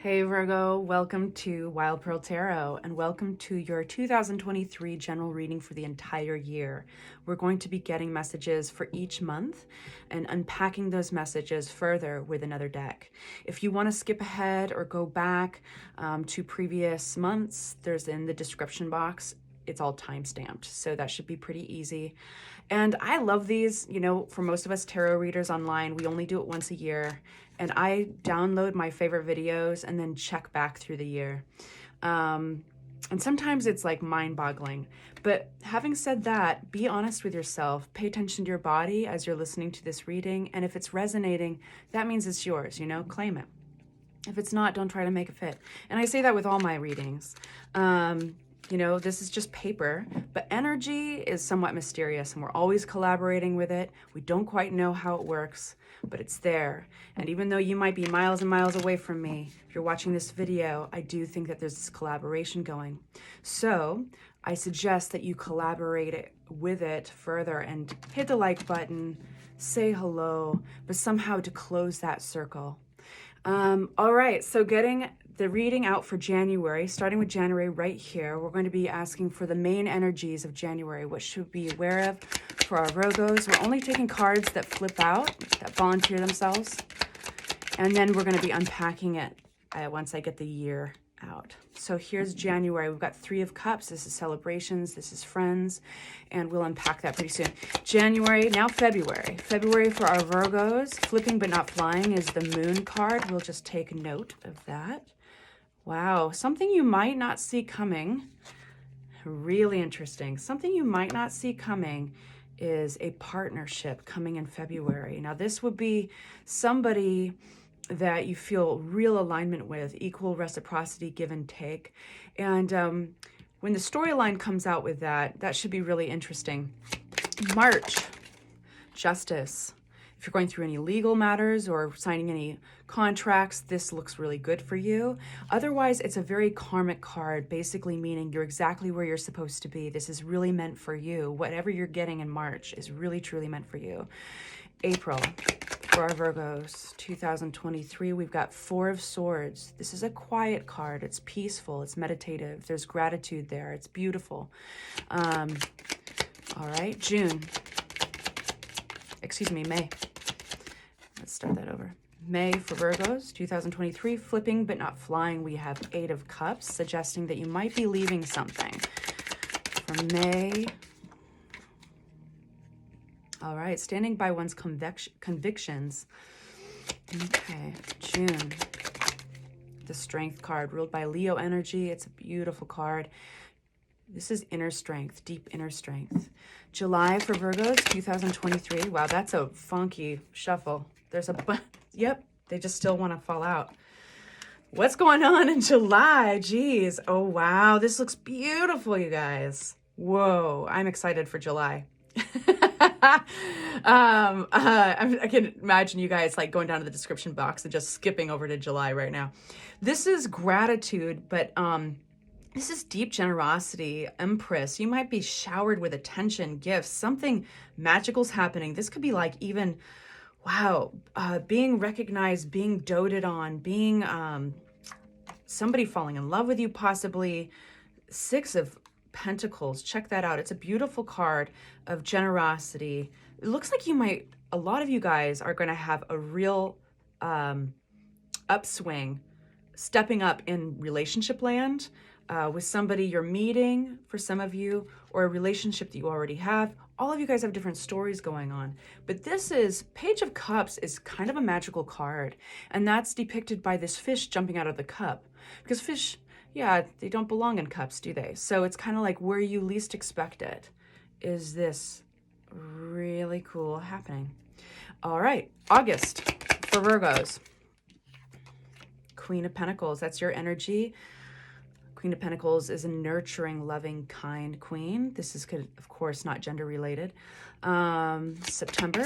Hey Virgo, welcome to Wild Pearl Tarot and welcome to your 2023 general reading for the entire year. We're going to be getting messages for each month and unpacking those messages further with another deck. If you want to skip ahead or go back to previous months, there's in the description box. It's all time-stamped, so that should be pretty easy. And I love these. You know, for most of us tarot readers online, we only do it once a year. And I download my favorite videos and then check back through the year. And sometimes it's like mind-boggling. But having said that, be honest with yourself. Pay attention to your body as you're listening to this reading. And if it's resonating, that means it's yours, you know, claim it. If it's not, don't try to make it fit. And I say that with all my readings. You know, this is just paper, but energy is somewhat mysterious and we're always collaborating with it. We don't quite know how it works, but it's there. And even though you might be miles and miles away from me, if you're watching this video, I do think that there's this collaboration going. So I suggest that you collaborate with it further and hit the like button, say hello, but somehow to close that circle. All right, so getting the reading out for January, starting with January right here, we're going to be asking for the main energies of January, what should we be aware of for our Virgos. We're only taking cards that flip out, that volunteer themselves, and then we're going to be unpacking it once I get the year out. So here's January. We've got Three of Cups. This is celebrations. This is friends, and we'll unpack that pretty soon. January, now February. February for our Virgos, flipping but not flying, is the Moon card. We'll just take note of that. Wow, something you might not see coming. Really interesting. Something you might not see coming is a partnership coming in February. Now, this would be somebody that you feel real alignment with, equal reciprocity, give and take. And when the storyline comes out with that, that should be really interesting. March, justice. If you're going through any legal matters or signing any contracts, this looks really good for you. Otherwise, it's a very karmic card, basically meaning you're exactly where you're supposed to be. This is really meant for you. Whatever you're getting in March is really, truly meant for you. April, for our Virgos, 2023, we've got Four of Swords. This is a quiet card. It's peaceful. It's meditative. There's gratitude there. It's beautiful. All right, June. Excuse me, May. Let's start that over. May for Virgos, 2023, flipping but not flying. We have Eight of Cups, suggesting that you might be leaving something. For May. All right, standing by one's convictions. Okay, June. The Strength card, ruled by Leo energy. It's a beautiful card. This is inner strength, deep inner strength. July for Virgos, 2023. Wow, that's a funky shuffle. There's a yep, they just still want to fall out. What's going on in July? Geez. Oh, wow. This looks beautiful, you guys. Whoa, I'm excited for July. I can imagine you guys like going down to the description box and just skipping over to July right now. This is gratitude, but this is deep generosity, Empress. You might be showered with attention, gifts, something magical's happening. This could be like even, wow, being recognized, being doted on, being somebody falling in love with you possibly. Six of Pentacles, check that out. It's a beautiful card of generosity. It looks like you might, a lot of you guys are going to have a real upswing, stepping up in relationship land. With somebody you're meeting, for some of you, or a relationship that you already have. All of you guys have different stories going on. But this is, Page of Cups is kind of a magical card. And that's depicted by this fish jumping out of the cup. Because fish, yeah, they don't belong in cups, do they? So it's kind of like where you least expect it is this really cool happening. All right, August for Virgos. Queen of Pentacles, that's your energy. Queen of Pentacles is a nurturing, loving, kind queen. This is, of course, not gender related. September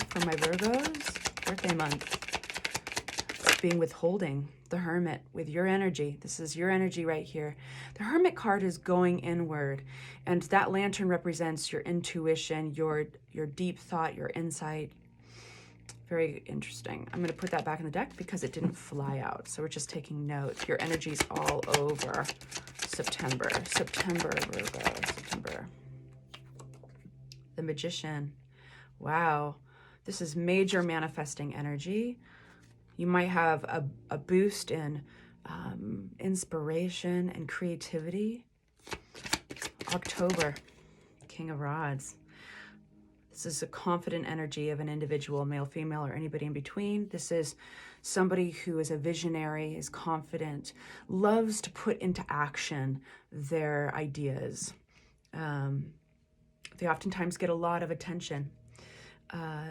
for my Virgos, birthday month. Being withholding, the Hermit, with your energy. This is your energy right here. The Hermit card is going inward, and that lantern represents your intuition, your deep thought, your insight. Very interesting. I'm going to put that back in the deck because it didn't fly out. So we're just taking notes. Your energy's all over September. September, Virgo, September. The Magician. Wow. This is major manifesting energy. You might have a boost in inspiration and creativity. October, King of Rods. This is a confident energy of an individual, male, female, or anybody in between. This is somebody who is a visionary, is confident, loves to put into action their ideas. They oftentimes get a lot of attention.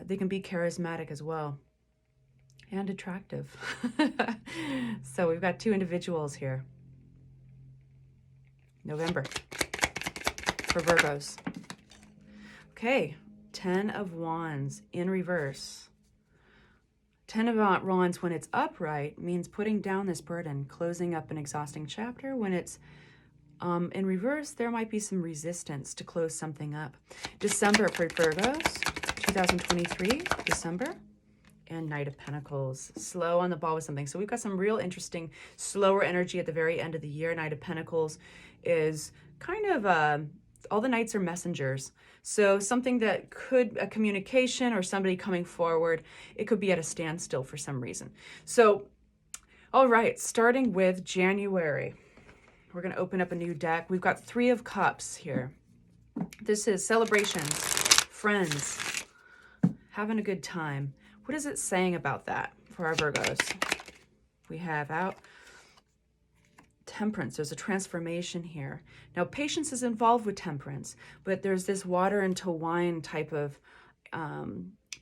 They can be charismatic as well and attractive. So we've got two individuals here. November for Virgos. Okay, 10 of Wands in reverse. 10 of Wands when it's upright means putting down this burden, closing up an exhausting chapter. When it's in reverse, there might be some resistance to close something up. December for Virgos, 2023, December. And Knight of Pentacles, slow on the ball with something. So we've got some real interesting slower energy at the very end of the year. Knight of Pentacles is kind of, all the knights are messengers. So something that could, a communication or somebody coming forward, it could be at a standstill for some reason. So, all right, starting with January, we're going to open up a new deck. We've got 3 of Cups here. This is celebrations, friends, having a good time. What is it saying about that for our Virgos? We have out Temperance. There's a transformation here. Now, patience is involved with temperance, but there's this water into wine type of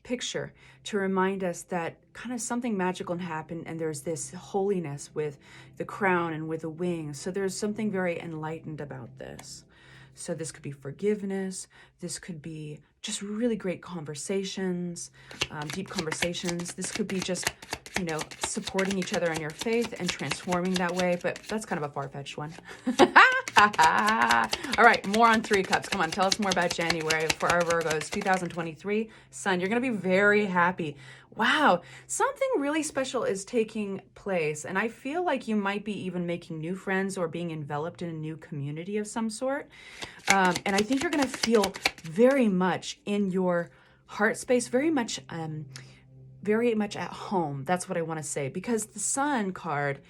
picture to remind us that kind of something magical can happen, and there's this holiness with the crown and with the wings. So there's something very enlightened about this. So this could be forgiveness. This could be just really great conversations, deep conversations. This could be just, you know, supporting each other in your faith and transforming that way. But that's kind of a far-fetched one. All right, more on 3 Cups. Come on, tell us more about January for our Virgos. 2023, Sun, you're going to be very happy. Wow, something really special is taking place. And I feel like you might be even making new friends or being enveloped in a new community of some sort. And I think you're going to feel very much in your heart space, very much at home. That's what I want to say. Because the Sun card,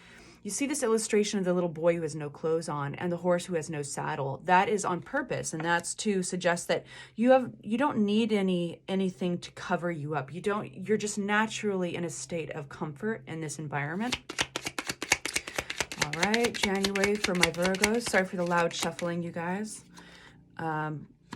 you see this illustration of the little boy who has no clothes on and the horse who has no saddle. That is on purpose, and that's to suggest that you don't need anything to cover you up. You're just naturally in a state of comfort in this environment. All right, January for my Virgos. Sorry for the loud shuffling, you guys.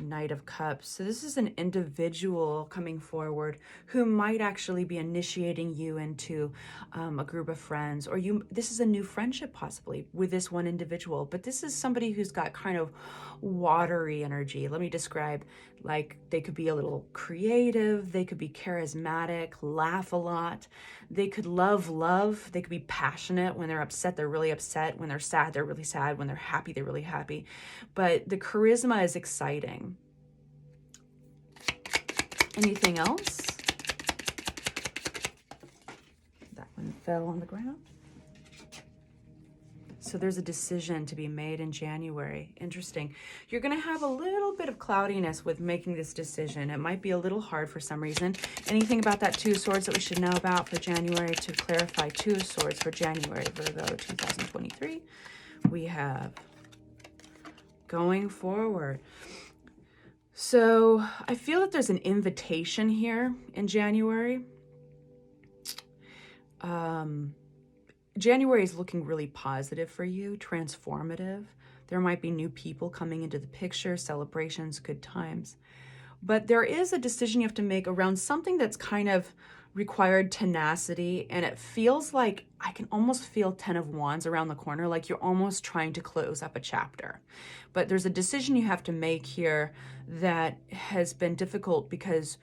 Knight of Cups. So this is an individual coming forward who might actually be initiating you into a group of friends, or this is a new friendship possibly with this one individual, but this is somebody who's got kind of watery energy. Let me describe, like they could be a little creative, they could be charismatic, laugh a lot, they could love, they could be passionate. When they're upset, they're really upset. When they're sad, they're really sad. When they're happy, they're really happy. But the charisma is exciting. Anything else? That one fell on the ground. So there's a decision to be made in January. Interesting. You're going to have a little bit of cloudiness with making this decision. It might be a little hard for some reason. Anything about that 2 of Swords that we should know about for January to clarify? 2 of Swords for January, Virgo 2023. We have going forward. So I feel that there's an invitation here in January. January is looking really positive for you, transformative. There might be new people coming into the picture, celebrations, good times. But there is a decision you have to make around something that's kind of required tenacity, and it feels like I can almost feel 10 of Wands around the corner, like you're almost trying to close up a chapter. But there's a decision you have to make here that has been difficult because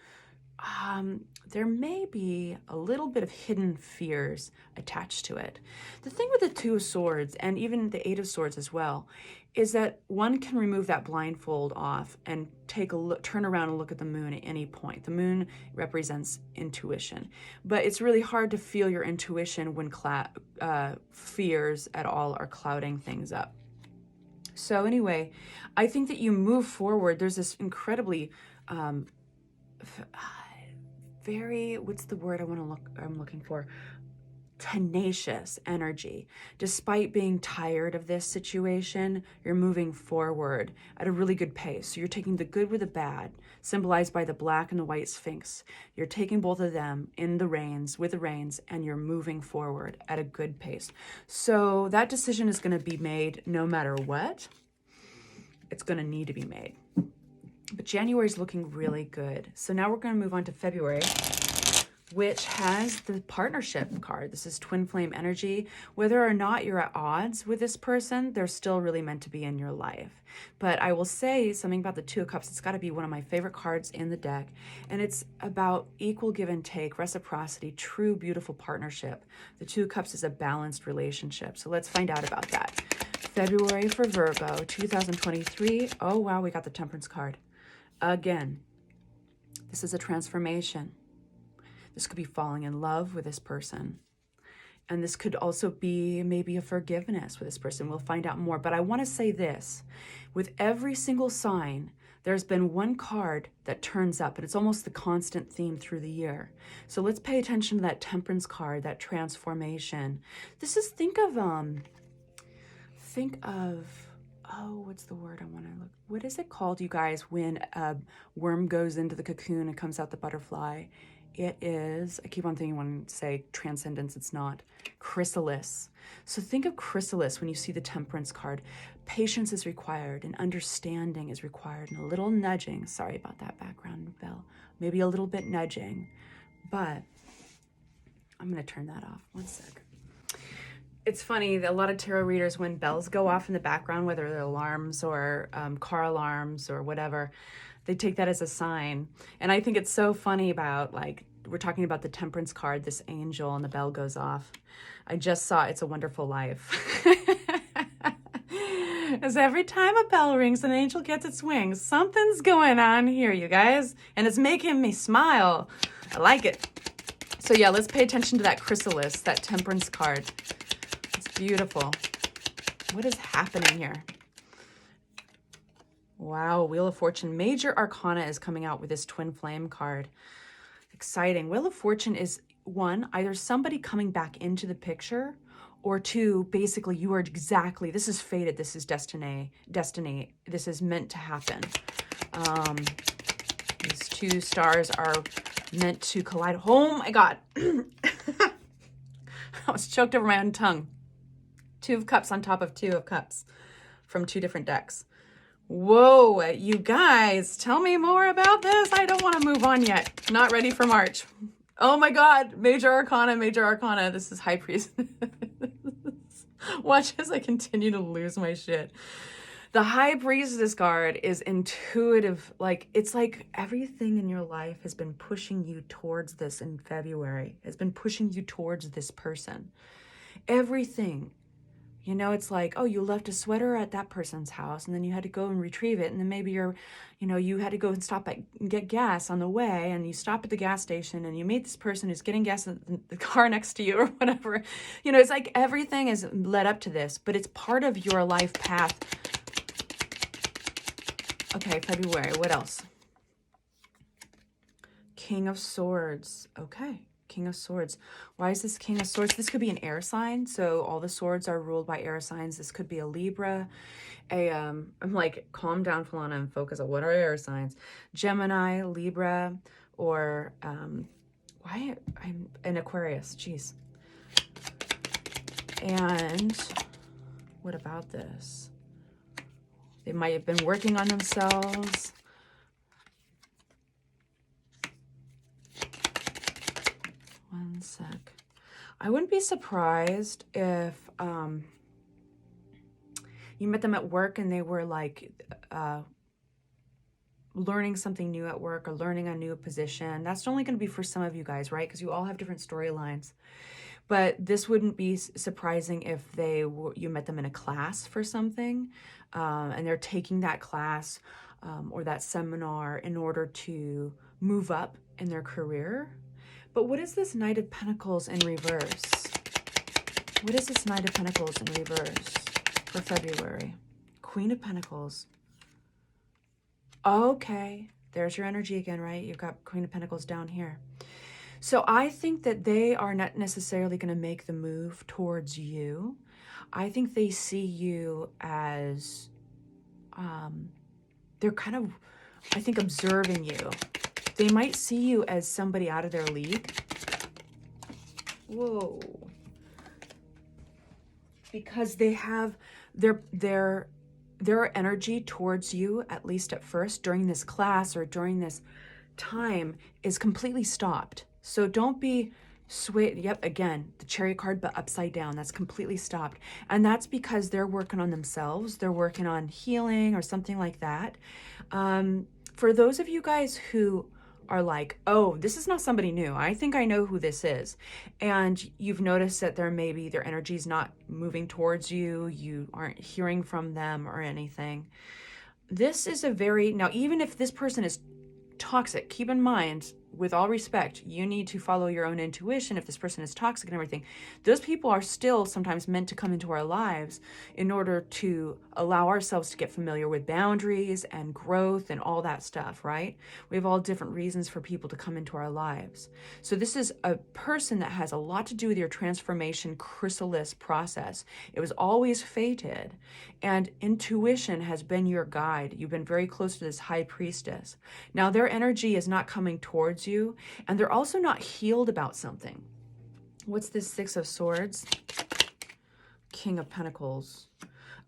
there may be a little bit of hidden fears attached to it. The thing with the Two of Swords, and even the Eight of Swords as well, is that one can remove that blindfold off and take a look, turn around and look at the moon at any point. The moon represents intuition, but it's really hard to feel your intuition when fears at all are clouding things up. So anyway, I think that you move forward. There's this incredibly very, what's the word I'm looking for? Tenacious energy. Despite being tired of this situation, you're moving forward at a really good pace. So you're taking the good with the bad, symbolized by the black and the white sphinx. You're taking both of them in the reins, with the reins, and you're moving forward at a good pace. So that decision is going to be made no matter what. It's going to need to be made. But January is looking really good. So now we're going to move on to February, which has the partnership card. This is twin flame energy. Whether or not you're at odds with this person, they're still really meant to be in your life. But I will say something about the Two of Cups. It's got to be one of my favorite cards in the deck. And it's about equal give and take, reciprocity, true, beautiful partnership. The Two of Cups is a balanced relationship. So let's find out about that. February for Virgo, 2023. Oh, wow, we got the Temperance card. Again, this is a transformation. This could be falling in love with this person. And this could also be maybe a forgiveness with this person. We'll find out more. But I want to say this. With every single sign, there's been one card that turns up, and it's almost the constant theme through the year. So let's pay attention to that Temperance card, that transformation. This is, think of, oh, what's the word I want to look? What is it called, you guys, when a worm goes into the cocoon and comes out the butterfly? It is, I keep on thinking, when I say transcendence, it's not. Chrysalis. So think of chrysalis when you see the Temperance card. Patience is required and understanding is required and a little nudging. Sorry about that background bell. Maybe a little bit nudging, but I'm going to turn that off. One sec. It's funny that a lot of tarot readers, when bells go off in the background, whether they're alarms or car alarms or whatever, they take that as a sign. And I think it's so funny about, like, we're talking about the Temperance card, this angel, and the bell goes off. I just saw It's a Wonderful Life. As every time a bell rings, an angel gets its wings. Something's going on here, you guys. And it's making me smile. I like it. So yeah, let's pay attention to that chrysalis, that Temperance card. Beautiful. What is happening here? Wow, Wheel of Fortune. Major Arcana is coming out with this twin flame card. Exciting. Wheel of Fortune is, one, either somebody coming back into the picture, or two, basically you are exactly, this is fated, this is destiny, this is meant to happen. These two stars are meant to collide. Oh my God. I was choked over my own tongue. Two of Cups on top of Two of Cups from two different decks. Whoa, you guys, tell me more about this. I don't want to move on yet. Not ready for March. Oh my God, Major Arcana, Major Arcana. This is High Priest. Watch as I continue to lose my shit. The High Priestess card is intuitive. Like, it's like everything in your life has been pushing you towards this in February, has been pushing you towards this person. Everything. You know, it's like, oh, you left a sweater at that person's house and then you had to go and retrieve it. And then maybe you had to go and stop and get gas on the way, and you stop at the gas station and you meet this person who's getting gas in the car next to you or whatever. You know, it's like everything is led up to this, but it's part of your life path. Okay, February, what else? King of Swords. Okay. King of Swords. Why is this King of Swords? This could be an air sign. So all the swords are ruled by air signs. This could be a Libra, I'm like, calm down, Falana, and focus on what are air signs. Gemini, Libra, or why I'm an Aquarius. Jeez. And what about this? They might have been working on themselves. One sec. I wouldn't be surprised if you met them at work and they were like learning something new at work or learning a new position. That's only going to be for some of you guys, right? Because you all have different storylines. But this wouldn't be surprising if you met them in a class for something, and they're taking that class or that seminar in order to move up in their career. But what is this Knight of Pentacles in reverse? What is this Knight of Pentacles in reverse for February? Queen of Pentacles. Okay, there's your energy again, right? You've got Queen of Pentacles down here. So I think that they are not necessarily going to make the move towards you. I think they see you as, they're kind of, I think, observing you. They might see you as somebody out of their league. Whoa. Because they have their energy towards you, at least at first, during this class or during this time, is completely stopped. So don't be swayed. Yep, again, the Chariot card, but upside down. That's completely stopped. And that's because they're working on themselves. They're working on healing or something like that. For those of you guys who are like, oh, this is not somebody new. I think I know who this is. And you've noticed that their energy is not moving towards you. You aren't hearing from them or anything. This is now, even if this person is toxic, keep in mind, with all respect, you need to follow your own intuition. If this person is toxic and everything, those people are still sometimes meant to come into our lives in order to allow ourselves to get familiar with boundaries and growth and all that stuff, right? We have all different reasons for people to come into our lives. So this is a person that has a lot to do with your transformation chrysalis process. It was always fated, and intuition has been your guide. You've been very close to this high priestess. Now their energy is not coming towards you, and they're also not healed about something. What's this Six of Swords? King of Pentacles.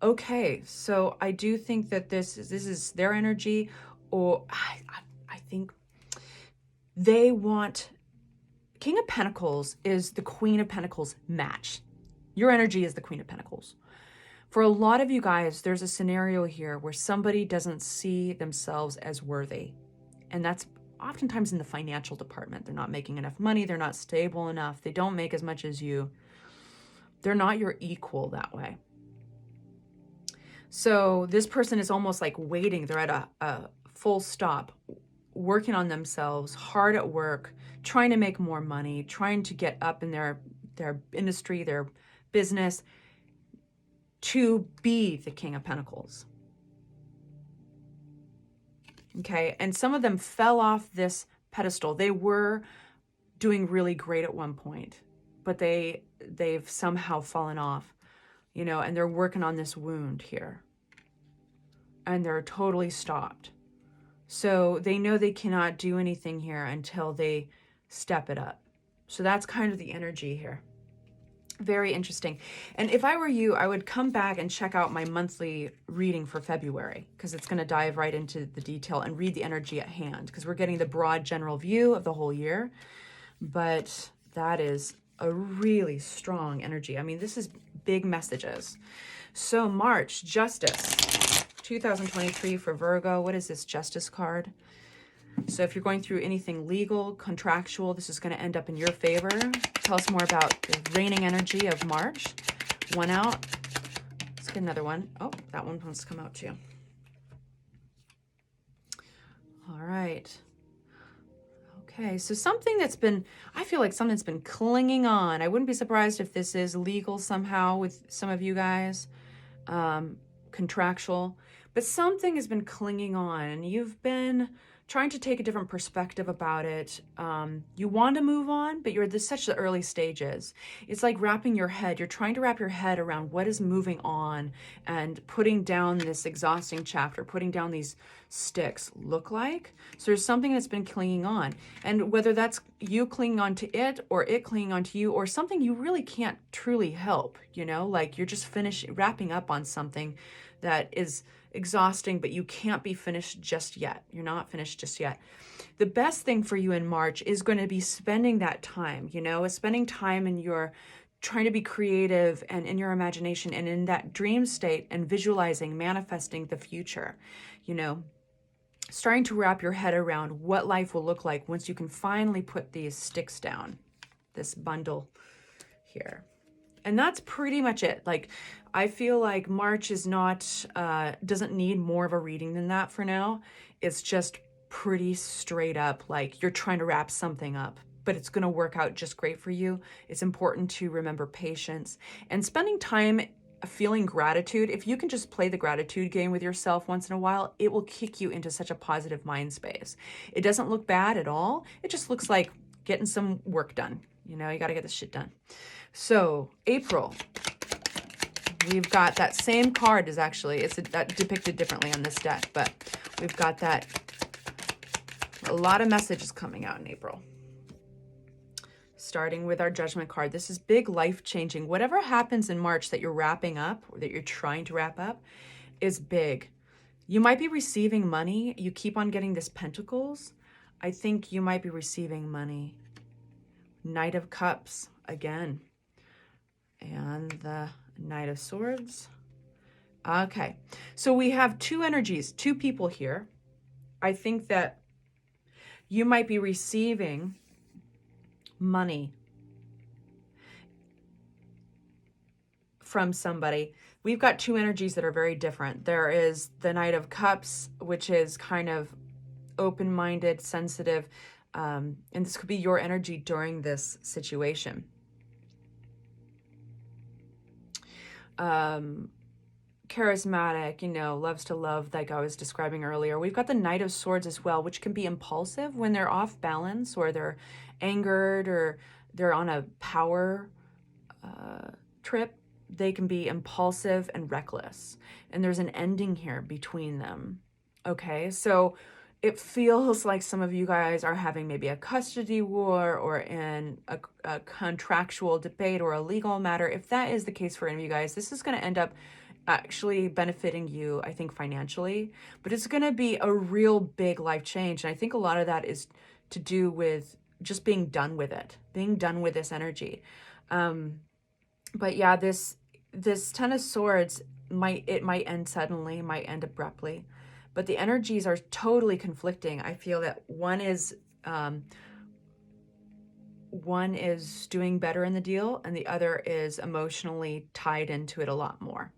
Okay, so I do think that this is their energy, or I think they want... King of Pentacles is the Queen of Pentacles match. Your energy is the Queen of Pentacles. For a lot of you guys, there's a scenario here where somebody doesn't see themselves as worthy. And that's oftentimes in the financial department. They're not making enough money. They're not stable enough. They don't make as much as you. They're not your equal that way. So this person is almost like waiting. They're at a full stop, working on themselves, hard at work, trying to make more money, trying to get up in their industry, their business, to be the King of Pentacles. Okay, and some of them fell off this pedestal. They were doing really great at one point, but they've somehow fallen off, you know, and they're working on this wound here. And they're totally stopped. So they know they cannot do anything here until they step it up. So that's kind of the energy here. Very interesting. And if I were you, I would come back and check out my monthly reading for February, because it's going to dive right into the detail and read the energy at hand, because we're getting the broad general view of the whole year. But that is a really strong energy. I mean, this is big messages. So March, Justice, 2023 for Virgo. What is this Justice card? So if you're going through anything legal, contractual, this is going to end up in your favor. Tell us more about the reigning energy of March. One out. Let's get another one. Oh, that one wants to come out too. All right. Okay, so something that's been, I feel like something's been clinging on. I wouldn't be surprised if this is legal somehow with some of you guys, contractual, but something has been clinging on, and you've been trying to take a different perspective about it. You want to move on, but you're at such the early stages. It's like wrapping your head. You're trying to wrap your head around what is moving on and putting down this exhausting chapter, putting down these sticks look like. So there's something that's been clinging on. And whether that's you clinging on to it or it clinging on to you, or something you really can't truly help, you know, like you're just wrapping up on something that is exhausting, but you can't be finished just yet. You're not finished just yet. The best thing for you in March is going to be spending that time, you know, spending time in your trying to be creative and in your imagination and in that dream state and visualizing, manifesting the future, you know. starting to wrap your head around what life will look like once you can finally put these sticks down, this bundle here. And that's pretty much it. Like, I feel like March is not, doesn't need more of a reading than that for now. It's just pretty straight up, like you're trying to wrap something up, but it's going to work out just great for you. It's important to remember patience and spending time feeling gratitude. If you can just play the gratitude game with yourself once in a while, it will kick you into such a positive mind space. It doesn't look bad at all. It just looks like getting some work done. You know, you got to get this shit done. So April, we've got that same card is actually, that depicted differently on this deck, but we've got that, a lot of messages coming out in April. Starting with our Judgment card. This is big, life-changing. Whatever happens in March that you're wrapping up, or that you're trying to wrap up, is big. You might be receiving money. You keep on getting this Pentacles. I think you might be receiving money. Knight of Cups, again. And the Knight of Swords. Okay, so we have two energies, two people here. I think that you might be receiving money from somebody. We've got two energies that are very different. There is the Knight of Cups, which is kind of open-minded, sensitive, and this could be your energy during this situation. Charismatic, you know, loves to love, like I was describing earlier. We've got the Knight of Swords as well, which can be impulsive when they're off balance, or they're angered, or they're on a power trip. They can be impulsive and reckless, and there's an ending here between them. Okay, so it feels like some of you guys are having maybe a custody war, or in a contractual debate, or a legal matter. If that is the case for any of you guys, this is going to end up actually benefiting you, I think, financially, but it's going to be a real big life change. And I think a lot of that is to do with just being done with it, being done with this energy. But yeah, this Ten of Swords might end suddenly, might end abruptly, but the energies are totally conflicting. I feel that one is doing better in the deal, and the other is emotionally tied into it a lot more.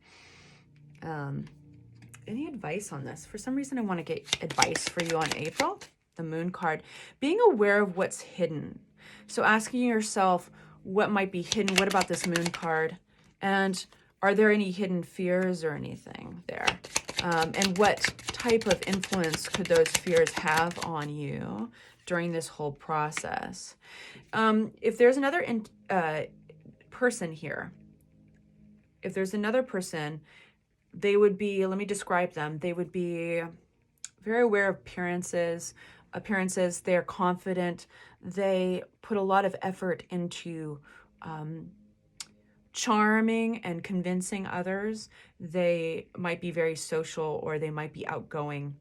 Any advice on this? For some reason, I want to get advice for you on April. The Moon card. Being aware of what's hidden. So asking yourself what might be hidden. What about this Moon card? And are there any hidden fears or anything there? And what type of influence could those fears have on you during this whole process? If there's another person here, if there's another person, they would be, let me describe them. They would be very aware of appearances. They're confident. They put a lot of effort into charming and convincing others. They might be very social, or they might be outgoing.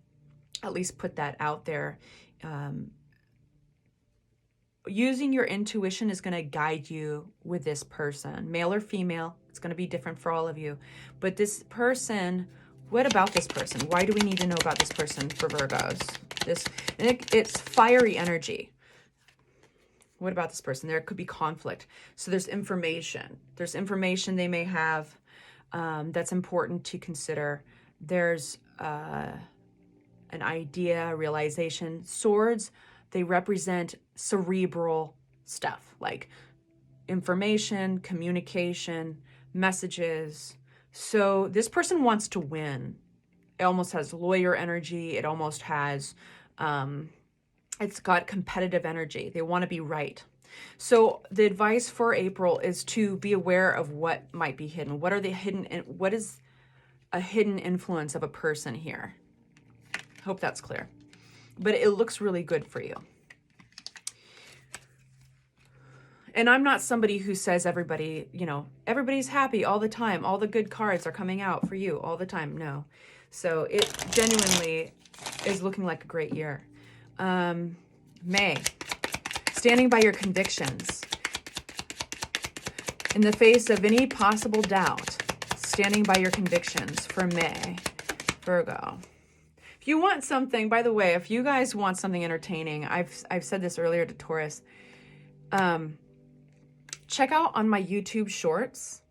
At least put that out there. Using your intuition is going to guide you with this person, male or female. It's going to be different for all of you. But this person, what about this person? Why do we need to know about this person for Virgos? It's fiery energy. What about this person? There could be conflict. So there's information. There's information they may have that's important to consider. There's an idea, a realization. Swords, they represent cerebral stuff, like information, communication, messages. So this person wants to win. It almost has lawyer energy. It almost has, it's got competitive energy. They want to be right. So the advice for April is to be aware of what might be hidden. What are the hidden, what is a hidden influence of a person here? Hope that's clear. But it looks really good for you. And I'm not somebody who says everybody, you know, everybody's happy all the time. All the good cards are coming out for you all the time. No. So it genuinely is looking like a great year. May. Standing by your convictions. In the face of any possible doubt, standing by your convictions for May. Virgo. If you want something, by the way, if you guys want something entertaining, I've said this earlier to Taurus, check out on my YouTube shorts.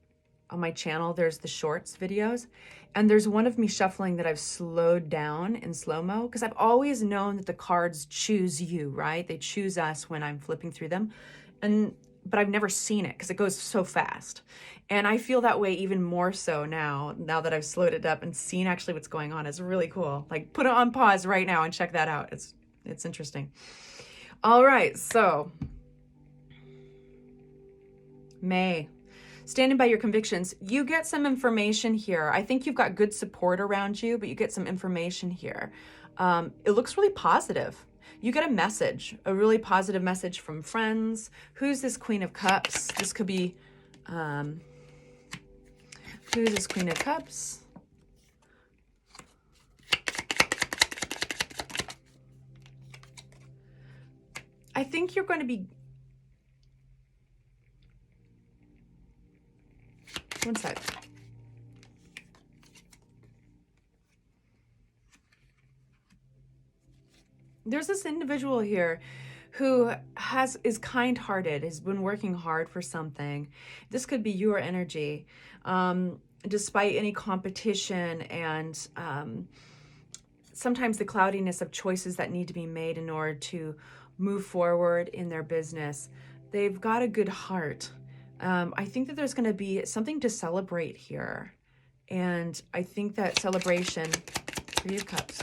On my channel, there's the shorts videos, and there's one of me shuffling that I've slowed down in slow-mo, because I've always known that the cards choose you, right? They choose us when I'm flipping through them, but I've never seen it because it goes so fast. And I feel that way even more so now that I've slowed it up and seen actually what's going on. It's really cool. Like, put it on pause right now and check that out. It's interesting. All right, so May. Standing by your convictions. You get some information here. I think you've got good support around you, but you get some information here. It looks really positive. You get a message, a really positive message from friends. Who's this Queen of Cups? This could be, who's this Queen of Cups? I think you're going to be, one sec. There's this individual here who is kind-hearted, has been working hard for something. This could be your energy, despite any competition and sometimes the cloudiness of choices that need to be made in order to move forward in their business. They've got a good heart. I think that there's going to be something to celebrate here. And I think that celebration, Three of Cups.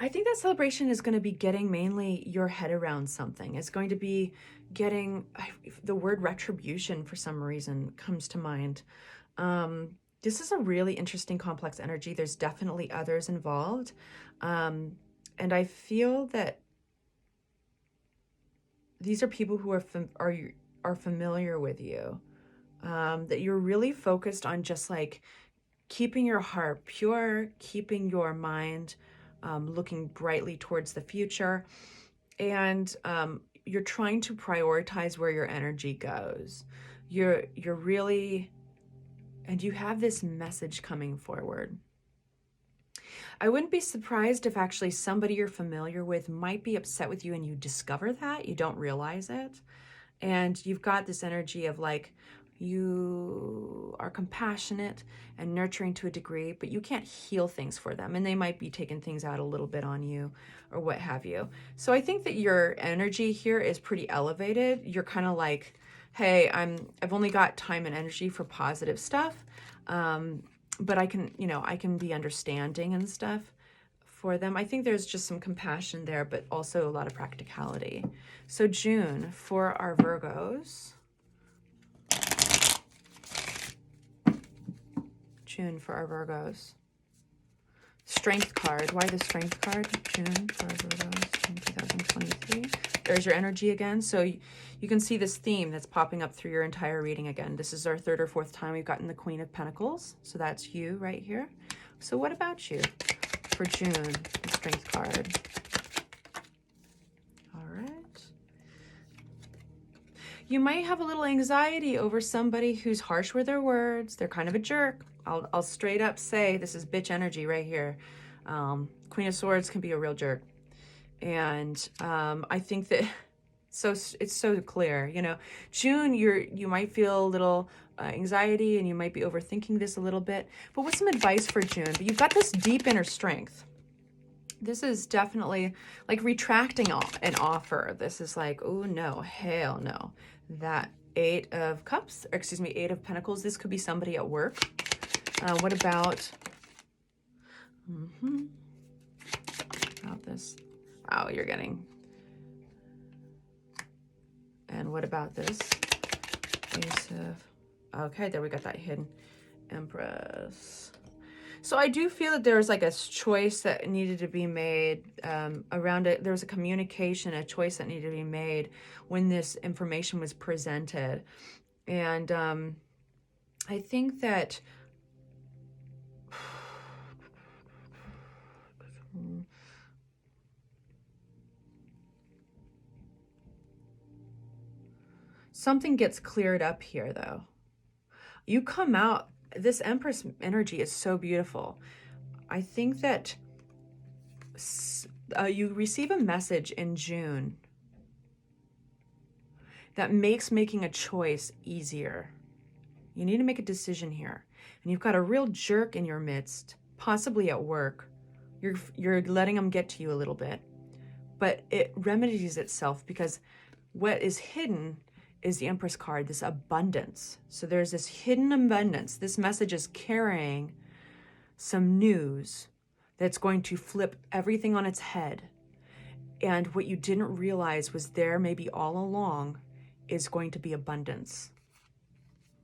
I think that celebration is going to be getting mainly your head around something. It's going to be getting, the word retribution for some reason comes to mind. This is a really interesting, complex energy. There's definitely others involved. And I feel that these are people who are familiar with you. That you're really focused on just like keeping your heart pure, keeping your mind looking brightly towards the future. And you're trying to prioritize where your energy goes. You're really... And you have this message coming forward. I wouldn't be surprised if actually somebody you're familiar with might be upset with you and you discover that, you don't realize it. And you've got this energy of like, you are compassionate and nurturing to a degree, but you can't heal things for them. And they might be taking things out a little bit on you or what have you. So I think that your energy here is pretty elevated. You're kind of like, hey, I've only got time and energy for positive stuff, but I can be understanding and stuff for them. I think there's just some compassion there, but also a lot of practicality. So June for our Virgos. June for our Virgos. Strength card. Why the Strength card? June for our Virgos in 2023. There's your energy again. So you can see this theme that's popping up through your entire reading again. This is our third or fourth time we've gotten the Queen of Pentacles. So that's you right here. So what about you for June, the Strength card? All right. You might have a little anxiety over somebody who's harsh with their words. They're kind of a jerk. I'll straight up say this is bitch energy right here. Queen of Swords can be a real jerk. And I think that it's so clear, you know. June, you might feel a little anxiety and you might be overthinking this a little bit. But what's some advice for June? But you've got this deep inner strength. This is definitely like retracting an offer. This is like, oh no, hell no. That Eight of Cups, or excuse me, Eight of Pentacles. This could be somebody at work. What about, about this? Wow, you're getting, and what about this? Ace of, okay, there we got that hidden Empress. So I do feel that there's like a choice that needed to be made around it. There was a communication, a choice that needed to be made when this information was presented. And I think that Something gets cleared up here, though. You come out, this Empress energy is so beautiful. I think that you receive a message in June that makes making a choice easier. You need to make a decision here. And you've got a real jerk in your midst, possibly at work. You're letting them get to you a little bit. But it remedies itself because what is hidden is the Empress card, this abundance. So there's this hidden abundance. This message is carrying some news that's going to flip everything on its head. And what you didn't realize was there maybe all along is going to be abundance.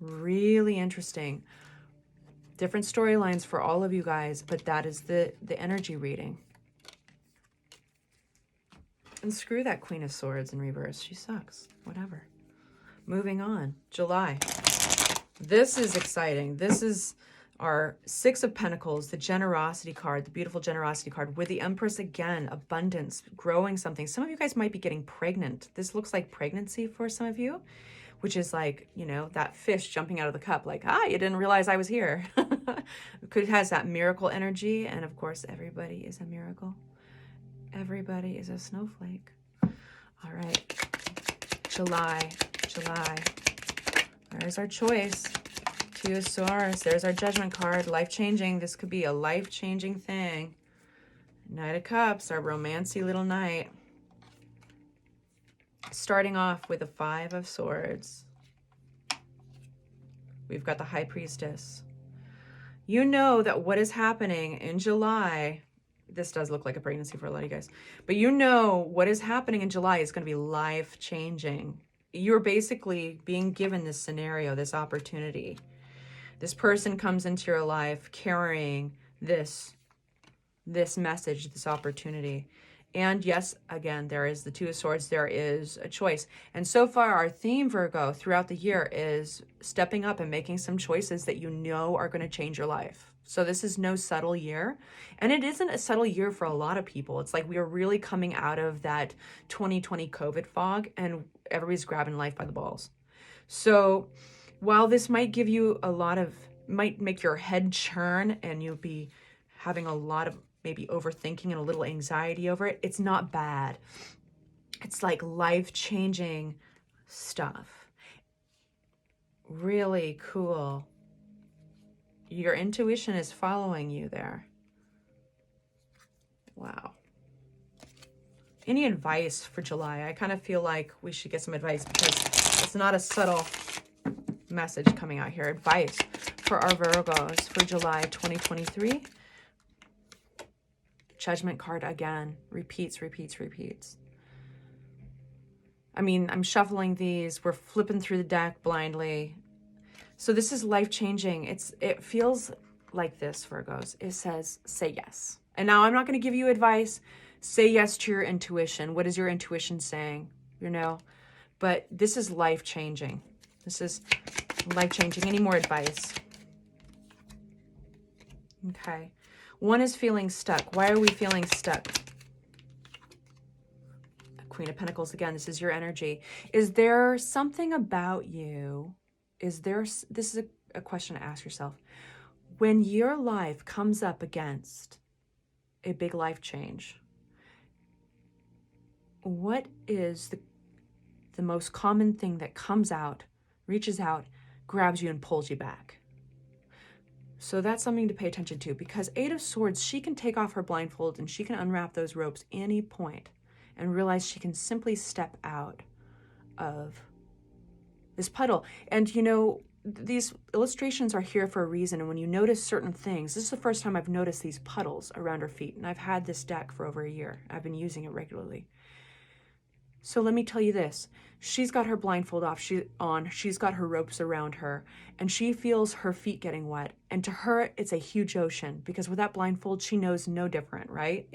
Really interesting. Different storylines for all of you guys, but that is the energy reading. And screw that Queen of Swords in reverse. She sucks. Whatever. Moving on. July. This is exciting. This is our Six of Pentacles, the generosity card, the beautiful generosity card with the Empress again, abundance, growing something. Some of you guys might be getting pregnant. This looks like pregnancy for some of you, which is like, you know, that fish jumping out of the cup, like, you didn't realize I was here. It has that miracle energy. And of course, everybody is a miracle. Everybody is a snowflake. All right. July. There's our choice. Two of Swords. There's our Judgment card. Life-changing. This could be a life-changing thing. Knight of Cups, our romancy little knight. Starting off with the Five of Swords. We've got the High Priestess. You know that what is happening in July, this does look like a pregnancy for a lot of you guys, but you know what is happening in July is going to be life-changing. You're basically being given this scenario, this opportunity. This person comes into your life carrying this message, this opportunity. And yes, again, there is the Two of Swords. There is a choice. And so far, our theme, Virgo, throughout the year is stepping up and making some choices that you know are going to change your life. So this is no subtle year. And it isn't a subtle year for a lot of people. It's like we are really coming out of that 2020 COVID fog and everybody's grabbing life by the balls. So while this might give you might make your head churn and you'll be having a lot of maybe overthinking and a little anxiety over it, it's not bad. It's like life-changing stuff. Really cool. Your intuition is following you there. Wow. Any advice for July? I kind of feel like we should get some advice because it's not a subtle message coming out here. Advice for our Virgos for July 2023. Judgment card again. Repeats. I mean, I'm shuffling these. We're flipping through the deck blindly. So this is life-changing. It feels like this, Virgos. It says, say yes. And now I'm not going to give you advice. Say yes to your intuition. What is your intuition saying? You know? But this is life-changing. This is life-changing. Any more advice? Okay. One is feeling stuck. Why are we feeling stuck? Queen of Pentacles again. This is your energy. Is there something about you? This is a question to ask yourself. When your life comes up against a big life change, what is the most common thing that comes out, reaches out, grabs you and pulls you back? So that's something to pay attention to, because Eight of Swords, she can take off her blindfold and she can unwrap those ropes any point and realize she can simply step out of this puddle. And you know, these illustrations are here for a reason. And when you notice certain things, this is the first time I've noticed these puddles around her feet. And I've had this deck for over a year. I've been using it regularly. So let me tell you this. She's got her blindfold off, she's got her ropes around her, and she feels her feet getting wet. And to her, it's a huge ocean, because with that blindfold, she knows no different, right?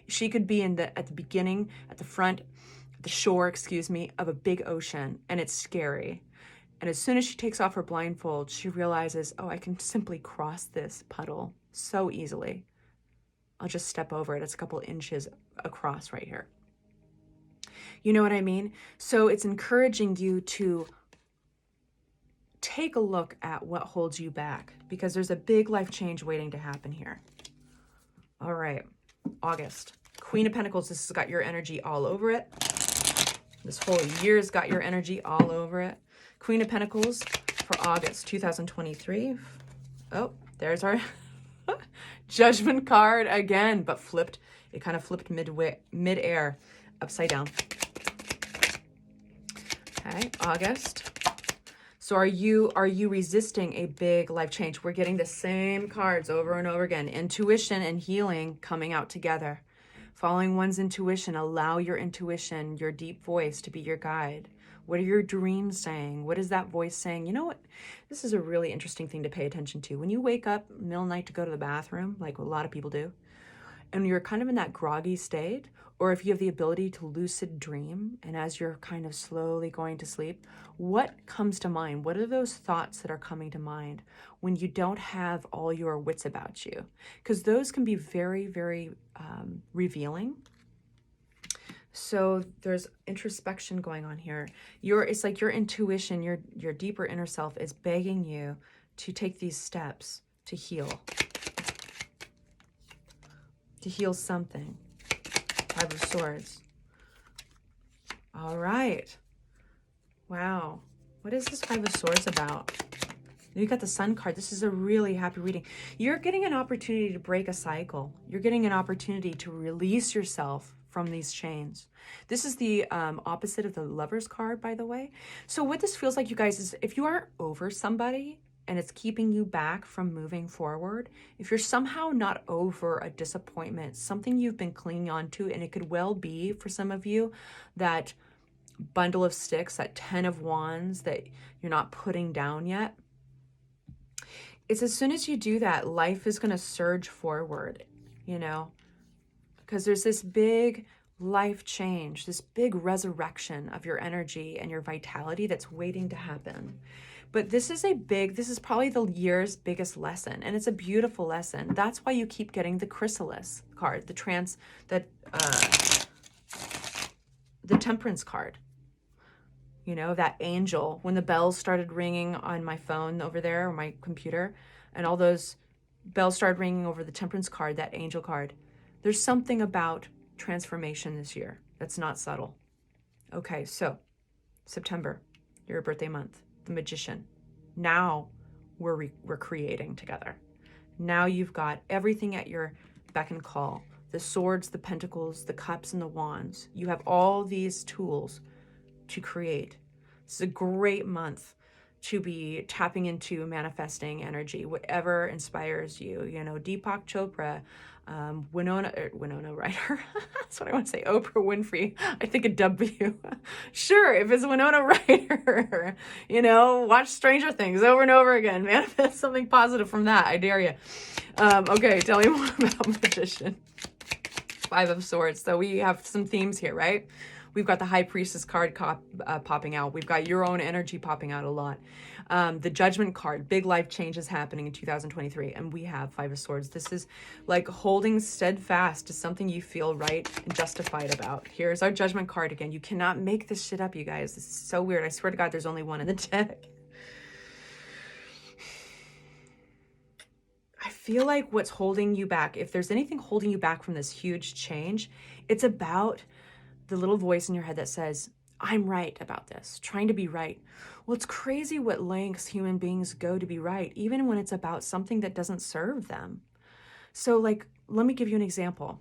She could be at the beginning, at the front, at the shore, of a big ocean, and it's scary. And as soon as she takes off her blindfold, she realizes, oh, I can simply cross this puddle so easily. I'll just step over it. It's a couple inches across right here. You know what I mean? So it's encouraging you to take a look at what holds you back, because there's a big life change waiting to happen here. All right, August. Queen of Pentacles, this has got your energy all over it. This whole year's got your energy all over it. Queen of Pentacles for August 2023. Oh, there's our Judgment card again, but flipped. It kind of flipped mid-air, upside down. Okay, August. So are you resisting a big life change? We're getting the same cards over and over again. Intuition and healing coming out together. Following one's intuition, allow your intuition, your deep voice to be your guide. What are your dreams saying? What is that voice saying? You know what? This is a really interesting thing to pay attention to. When you wake up middle of the night to go to the bathroom, like a lot of people do, and you're kind of in that groggy state, or if you have the ability to lucid dream, and as you're kind of slowly going to sleep, what comes to mind? What are those thoughts that are coming to mind when you don't have all your wits about you? Because those can be very, very revealing. So there's introspection going on here. It's like your intuition, your deeper inner self is begging you to take these steps to heal something. Five of Swords. All right. Wow. What is this Five of Swords about? You got the Sun card. This is a really happy reading. You're getting an opportunity to break a cycle. You're getting an opportunity to release yourself from these chains. This is the opposite of the Lovers card, by the way. So what this feels like, you guys, is if you aren't over somebody and it's keeping you back from moving forward, if you're somehow not over a disappointment, something you've been clinging on to, and it could well be for some of you that bundle of sticks, that 10 of wands that you're not putting down yet. It's as soon as you do that, life is going to surge forward, you know, because there's this big life change, this big resurrection of your energy and your vitality that's waiting to happen. But this is probably the year's biggest lesson, and it's a beautiful lesson. That's why you keep getting the chrysalis card, the temperance card. You know, that angel, when the bells started ringing on my phone over there, or my computer, and all those bells started ringing over the temperance card, that angel card. There's something about transformation this year that's not subtle. Okay, so September, your birthday month, the Magician. Now we're creating together. Now you've got everything at your beck and call. The swords, the pentacles, the cups, and the wands. You have all these tools to create. This is a great month to be tapping into manifesting energy, whatever inspires you. You know, Deepak Chopra, Winona Ryder. That's what I want to say. Oprah Winfrey. I think a W. Sure, if it's Winona Ryder, you know, watch Stranger Things over and over again. Manifest something positive from that. I dare you. Okay, tell me more about Magician. Five of Swords. So we have some themes here, right? We've got the High Priestess card popping out. We've got your own energy popping out a lot. The Judgment card, big life changes happening in 2023. And we have Five of Swords. This is like holding steadfast to something you feel right and justified about. Here's our Judgment card again. You cannot make this shit up, you guys. This is so weird. I swear to God, there's only one in the deck. I feel like what's holding you back, if there's anything holding you back from this huge change, it's about the little voice in your head that says, I'm right about this, trying to be right. Well, it's crazy what lengths human beings go to be right, even when it's about something that doesn't serve them. So like, let me give you an example.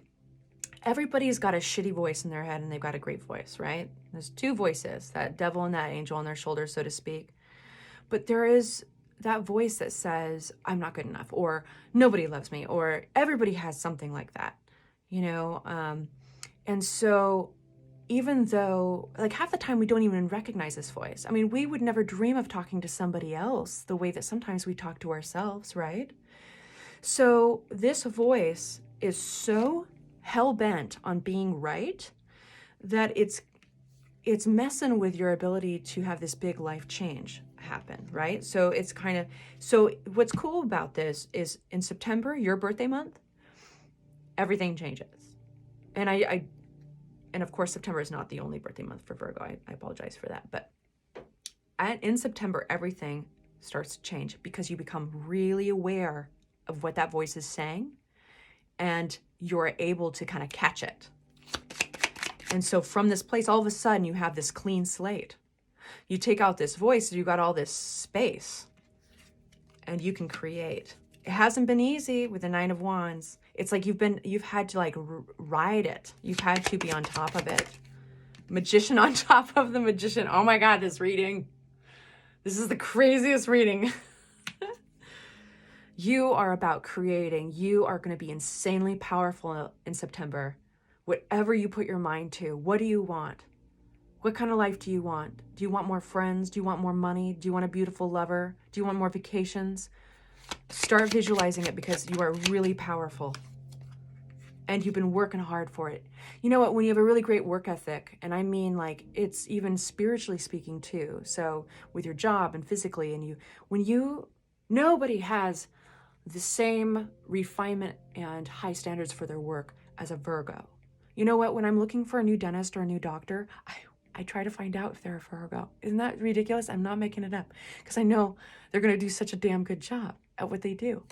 Everybody's got a shitty voice in their head and they've got a great voice, right? There's two voices, that devil and that angel on their shoulders, so to speak. But there is that voice that says, I'm not good enough, or nobody loves me, or everybody has something like that, you know? And so even though, like, half the time we don't even recognize this voice. I mean, we would never dream of talking to somebody else the way that sometimes we talk to ourselves, right? So this voice is so hell-bent on being right that it's messing with your ability to have this big life change happen, right? So it's kind of, so what's cool about this is in September, your birthday month, everything changes. And and of course, September is not the only birthday month for Virgo. I apologize for that. But in September, everything starts to change because you become really aware of what that voice is saying and you're able to kind of catch it. And so from this place, all of a sudden you have this clean slate. You take out this voice, you got all this space and you can create. It hasn't been easy with the Nine of Wands. It's like you've had to like ride it. You've had to be on top of it. Magician on top of the magician. Oh my God, this reading. This is the craziest reading. You are about creating. You are going to be insanely powerful in September. Whatever you put your mind to, what do you want? What kind of life do you want? Do you want more friends? Do you want more money? Do you want a beautiful lover? Do you want more vacations? Start visualizing it because you are really powerful and you've been working hard for it. You know what? When you have a really great work ethic, and I mean like it's even spiritually speaking too. So with your job and physically, and nobody has the same refinement and high standards for their work as a Virgo. You know what? When I'm looking for a new dentist or a new doctor, I try to find out if they're a Virgo. Isn't that ridiculous? I'm not making it up because I know they're going to do such a damn good job at what they do.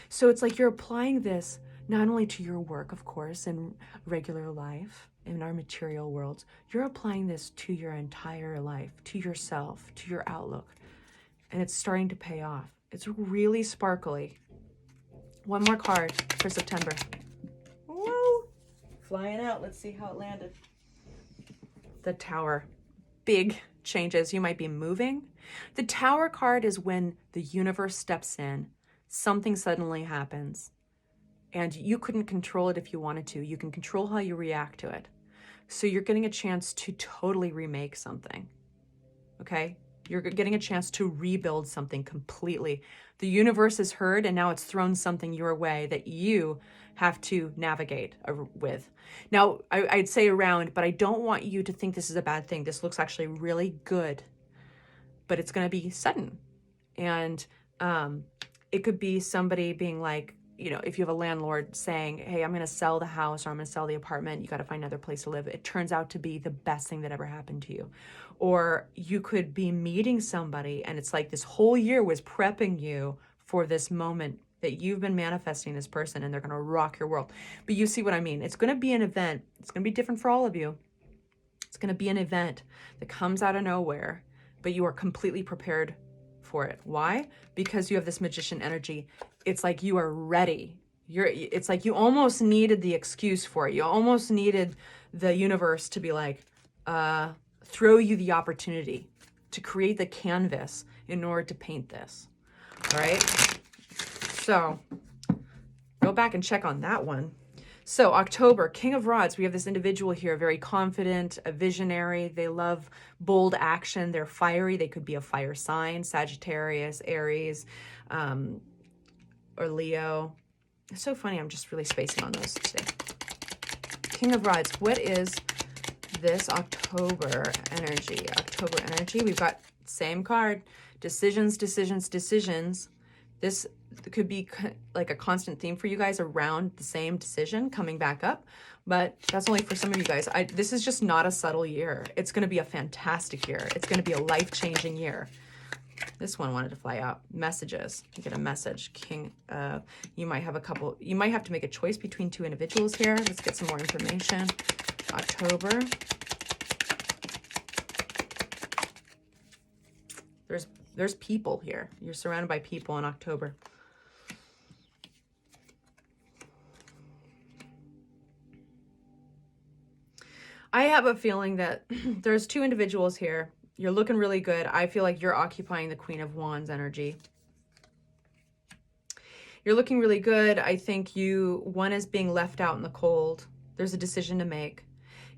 So it's like you're applying this not only to your work, of course, in regular life, in our material worlds, you're applying this to your entire life, to yourself, to your outlook. And it's starting to pay off. It's really sparkly. One more card for September. Whoa! Flying out. Let's see how it landed. The Tower. Big changes. You might be moving. The Tower card is when the universe steps in. Something suddenly happens. And you couldn't control it if you wanted to. You can control how you react to it. So you're getting a chance to totally remake something. Okay? You're getting a chance to rebuild something completely. The universe has heard, and now it's thrown something your way that you have to navigate with. Now, I'd say around, but I don't want you to think this is a bad thing. This looks actually really good, but it's going to be sudden. And it could be somebody being like, you know, if you have a landlord saying, hey, I'm going to sell the house or I'm going to sell the apartment, you got to find another place to live. It turns out to be the best thing that ever happened to you. Or you could be meeting somebody and it's like this whole year was prepping you for this moment that you've been manifesting this person and they're going to rock your world. But you see what I mean? It's going to be an event. It's going to be different for all of you. It's going to be an event that comes out of nowhere, but you are completely prepared for it. Why? Because you have this magician energy. It's like you are ready. It's like you almost needed the excuse for it. You almost needed the universe to be like, throw you the opportunity to create the canvas in order to paint this. All right. So go back and check on that one. So October, King of Rods, we have this individual here, very confident, a visionary. They love bold action. They're fiery. They could be a fire sign, Sagittarius, Aries, or Leo. It's so funny. I'm just really spacing on those today. King of Rods, what is this October energy? October energy, we've got same card, decisions, decisions, decisions. This could be like a constant theme for you guys around the same decision coming back up, but that's only for some of you guys. This is just not a subtle year. It's going to be a fantastic year. It's going to be a life-changing year. This one wanted to fly out. Messages. You get a message. King. You might have a couple. You might have to make a choice between two individuals here. Let's get some more information. October. There's people here. You're surrounded by people in October. I have a feeling that there's two individuals here. You're looking really good. I feel like you're occupying the Queen of Wands energy. You're looking really good. I think one is being left out in the cold. There's a decision to make.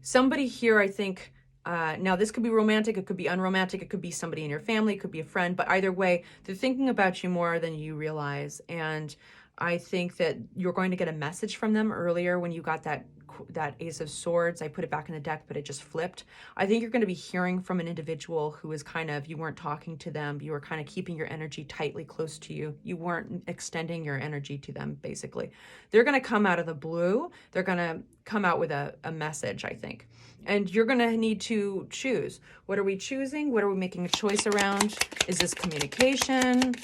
Somebody here, I think, now this could be romantic, it could be unromantic, it could be somebody in your family, it could be a friend, but either way, they're thinking about you more than you realize. And I think that you're going to get a message from them. Earlier when you got that Ace of Swords, I put it back in the deck, but it just flipped. I think you're going to be hearing from an individual who is kind of, you weren't talking to them. You were kind of keeping your energy tightly close to you. You weren't extending your energy to them, basically. They're going to come out of the blue. They're going to come out with a message, I think. And you're going to need to choose. What are we choosing? What are we making a choice around? Is this communication?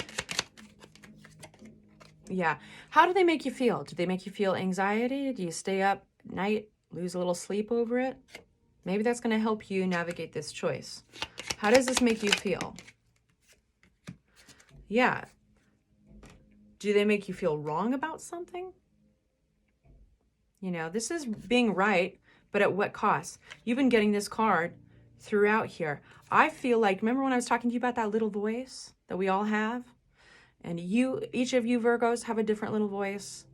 Yeah. How do they make you feel? Do they make you feel anxiety? Do you stay up at night, lose a little sleep over it? Maybe that's going to help you navigate this choice. How does this make you feel? Yeah. Do they make you feel wrong about something? You know, this is being right, but at what cost? You've been getting this card throughout here. I feel like, remember when I was talking to you about that little voice that we all have? And each of you Virgos have a different little voice.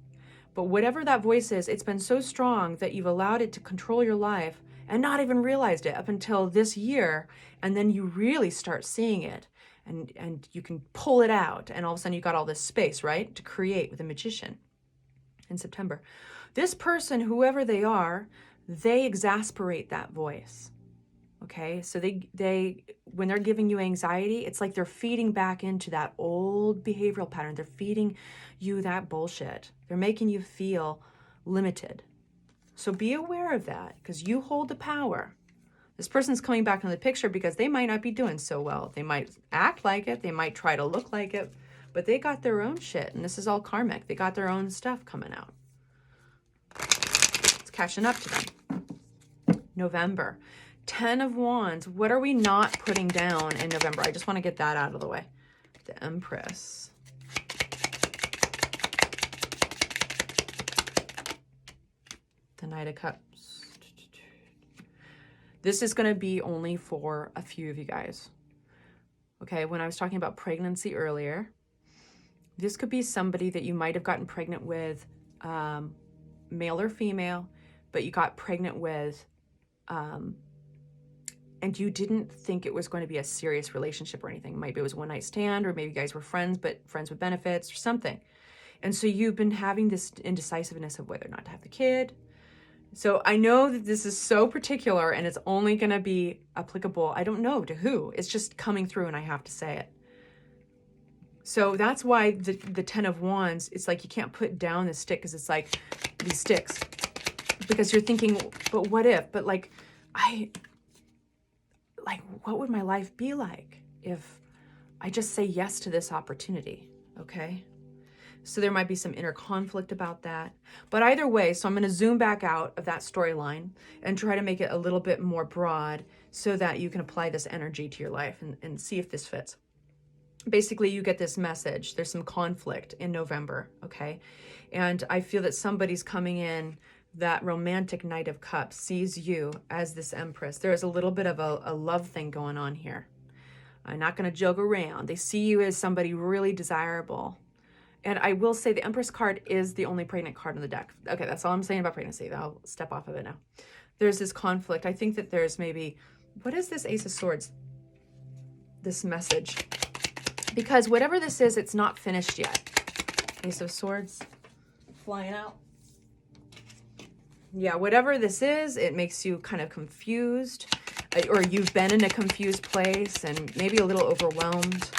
But whatever that voice is, it's been so strong that you've allowed it to control your life and not even realized it up until this year. And then you really start seeing it and you can pull it out. And all of a sudden you got all this space, right, to create with a magician in September. This person, whoever they are, they exasperate that voice. Okay, so they when they're giving you anxiety, it's like they're feeding back into that old behavioral pattern. They're feeding you that bullshit. They're making you feel limited. So be aware of that, because you hold the power. This person's coming back into the picture because they might not be doing so well. They might act like it. They might try to look like it, but they got their own shit, and this is all karmic. They got their own stuff coming out. It's catching up to them. November. 10 of Wands. What are we not putting down in November? I just want to get that out of the way. The Empress. The Knight of Cups. This is going to be only for a few of you guys. Okay, when I was talking about pregnancy earlier, this could be somebody that you might have gotten pregnant with, male or female, but you got pregnant with and you didn't think it was going to be a serious relationship or anything. Maybe it was a one-night stand, or maybe you guys were friends, but friends with benefits or something. And so you've been having this indecisiveness of whether or not to have the kid. So I know that this is so particular and it's only going to be applicable, I don't know to who. It's just coming through and I have to say it. So that's why the 10 of Wands, it's like you can't put down the stick, because it's like these sticks. Because you're thinking, but what if? But what would my life be like if I just say yes to this opportunity? Okay. So there might be some inner conflict about that. But either way, so I'm going to zoom back out of that storyline and try to make it a little bit more broad so that you can apply this energy to your life and see if this fits. Basically, you get this message. There's some conflict in November, okay? And I feel that somebody's coming in, that romantic Knight of Cups sees you as this Empress. There's a little bit of a love thing going on here. I'm not going to joke around. They see you as somebody really desirable. And I will say the Empress card is the only pregnant card in the deck. Okay, that's all I'm saying about pregnancy. I'll step off of it now. There's this conflict. I think that there's maybe, what is this Ace of Swords? This message. Because whatever this is, it's not finished yet. Ace of Swords flying out. Yeah, whatever this is, it makes you kind of confused, or you've been in a confused place and maybe a little overwhelmed.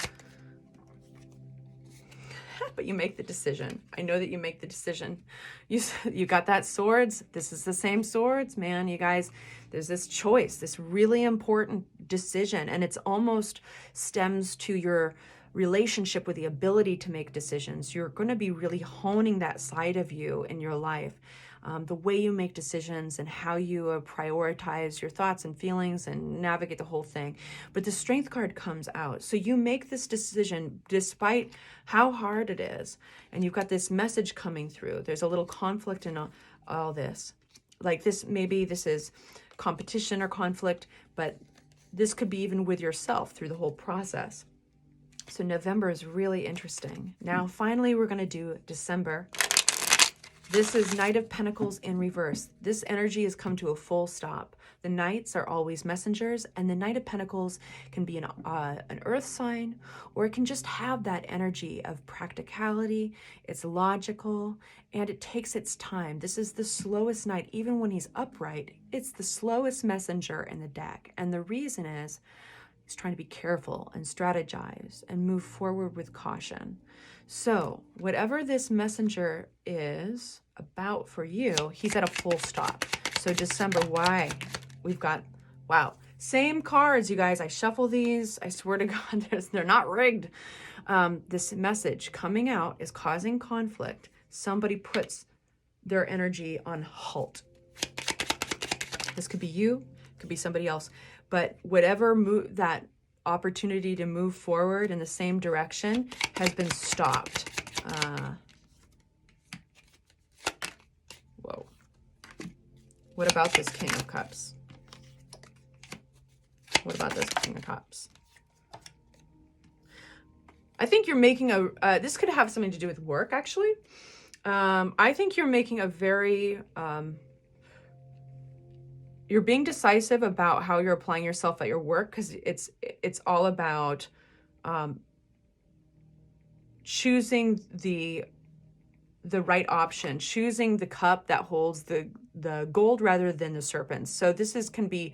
But you make the decision. I know that you make the decision. You got that swords. This is the same swords, man. You guys, there's this choice, this really important decision, and it's almost stems to your relationship with the ability to make decisions. You're going to be really honing that side of you in your life. The way you make decisions and how you prioritize your thoughts and feelings and navigate the whole thing. But the Strength card comes out. So you make this decision despite how hard it is. And you've got this message coming through. There's a little conflict in all this. Like this, maybe this is competition or conflict, but this could be even with yourself through the whole process. So November is really interesting. Now, finally, we're going to do December. This is Knight of Pentacles in reverse. This energy has come to a full stop. The Knights are always messengers, and the Knight of Pentacles can be an earth sign, or it can just have that energy of practicality. It's logical, and it takes its time. This is the slowest Knight. Even when he's upright, it's the slowest messenger in the deck. And the reason is he's trying to be careful and strategize and move forward with caution. So whatever this messenger is about for you, he's at a full stop. So December, why? We've got, wow, same cards, you guys. I shuffle these. I swear to God, they're not rigged. This message coming out is causing conflict. Somebody puts their energy on halt. This could be you, could be somebody else. But whatever that opportunity to move forward in the same direction has been stopped. Whoa. What about this King of Cups? What about this King of Cups? I think you're making this could have something to do with work, actually. I think you're making a very, you're being decisive about how you're applying yourself at your work, because it's all about choosing the right option, choosing the cup that holds the gold rather than the serpents. So this can be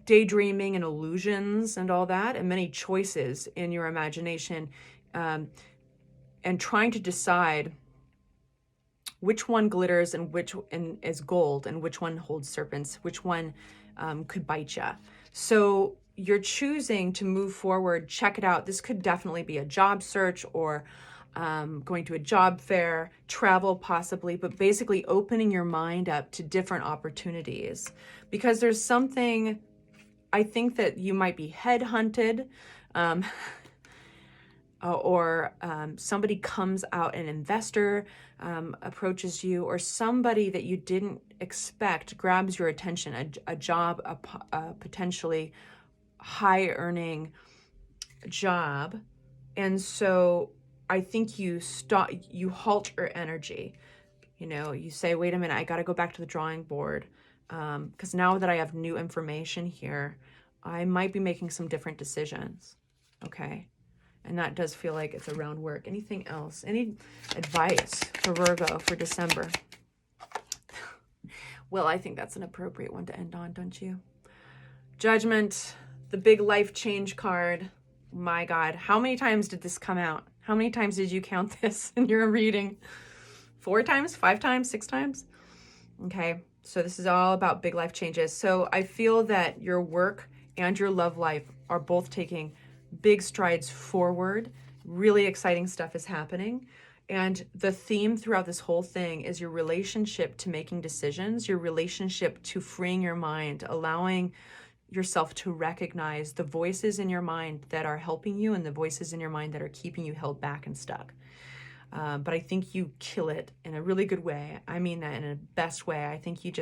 daydreaming and illusions and all that, and many choices in your imagination, and trying to decide which one glitters and which is gold, and which one holds serpents, which one could bite you. So you're choosing to move forward. Check it out. This could definitely be a job search, or going to a job fair, travel possibly, but basically opening your mind up to different opportunities, because there's something, I think that you might be headhunted, or somebody comes out, an investor approaches you, or somebody that you didn't expect grabs your attention, a job, a potentially high earning job. And so I think you halt your energy. You know, you say, wait a minute, I got to go back to the drawing board, because now that I have new information here, I might be making some different decisions. Okay. And that does feel like it's around work. Anything else? Any advice for Virgo for December? Well, I think that's an appropriate one to end on, don't you? Judgment, the big life change card. My God, how many times did this come out? How many times did you count this in your reading? 4 times, 5 times, 6 times? Okay, so this is all about big life changes. So I feel that your work and your love life are both taking big strides forward. Really exciting stuff is happening. And the theme throughout this whole thing is your relationship to making decisions, your relationship to freeing your mind, allowing yourself to recognize the voices in your mind that are helping you and the voices in your mind that are keeping you held back and stuck. But I think you kill it in a really good way. I mean that in a best way. I think you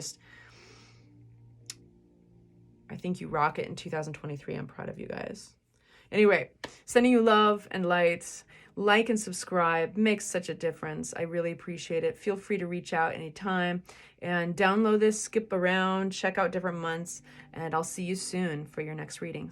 rock it in 2023. I'm proud of you guys. Anyway, sending you love and lights. Like and subscribe makes such a difference. I really appreciate it. Feel free to reach out anytime and download this, skip around, check out different months, and I'll see you soon for your next reading.